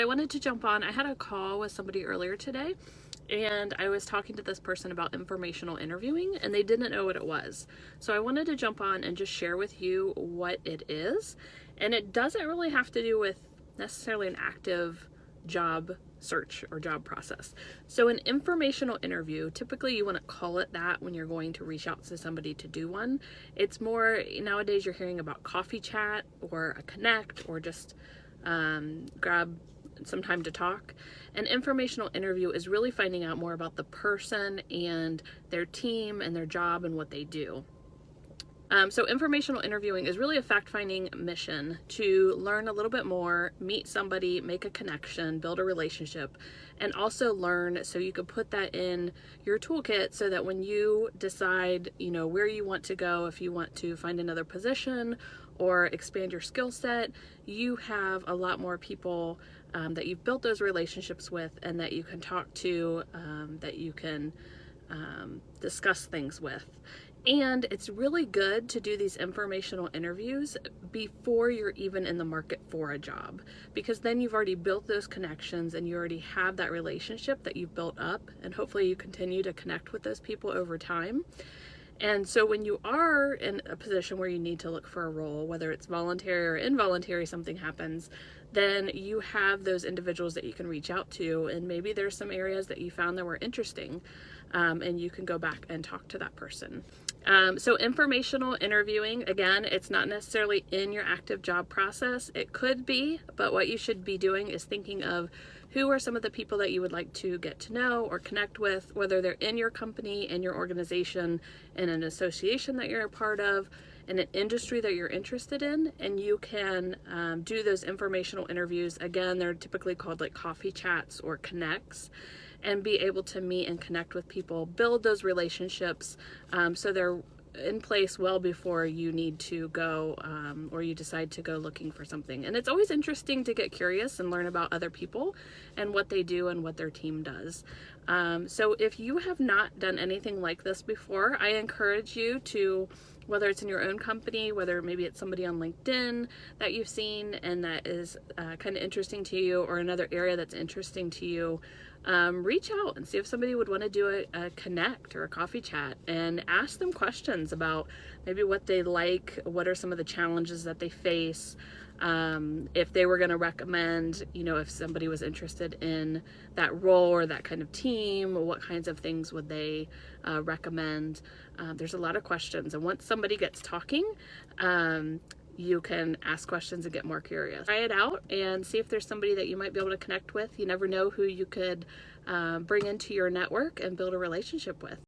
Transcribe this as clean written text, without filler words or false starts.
I wanted to jump on. I had a call with somebody earlier today, and I was talking to this person about informational interviewing, and they didn't know what it was. So I wanted to jump on and just share with you what it is. And it doesn't really have to do with necessarily an active job search or job process. So an informational interview, typically you want to call it that when you're going to reach out to somebody to do one. It's more, nowadays you're hearing about coffee chat or a connect or just grab some time to talk. An informational interview is really finding out more about the person and their team and their job and what they do. So informational interviewing is really a fact-finding mission to learn a little bit more, meet somebody, make a connection, build a relationship, and also learn so you can put that in your toolkit so that when you decide, where you want to go, if you want to find another position or expand your skill set, you have a lot more people that you've built those relationships with and that you can talk to, that you can discuss things with. And it's really good to do these informational interviews before you're even in the market for a job, because then you've already built those connections and you already have that relationship that you've built up, and hopefully you continue to connect with those people over time. And so when you are in a position where you need to look for a role, whether it's voluntary or involuntary, something happens, then you have those individuals that you can reach out to, and maybe there's some areas that you found that were interesting, and you can go back and talk to that person. So informational interviewing, again, it's not necessarily in your active job process. It could be, but what you should be doing is thinking of who are some of the people that you would like to get to know or connect with, whether they're in your company, in your organization, in an association that you're a part of, in an industry that you're interested in, and you can do those informational interviews. Again, they're typically called like coffee chats or connects, and be able to meet and connect with people, build those relationships so they're in place well before you need to go or you decide to go looking for something. And it's always interesting to get curious and learn about other people and what they do and what their team does. So if you have not done anything like this before, I encourage you to, whether it's in your own company, whether maybe it's somebody on LinkedIn that you've seen and that is kind of interesting to you, or another area that's interesting to you, reach out and see if somebody would want to do a connect or a coffee chat, and ask them questions about maybe what they like, what are some of the challenges that they face, if they were going to recommend, if somebody was interested in that role or that kind of team, what kinds of things would they recommend. There's a lot of questions, and once somebody gets talking, you can ask questions and get more curious. Try it out and see if there's somebody that you might be able to connect with. You never know who you could bring into your network and build a relationship with.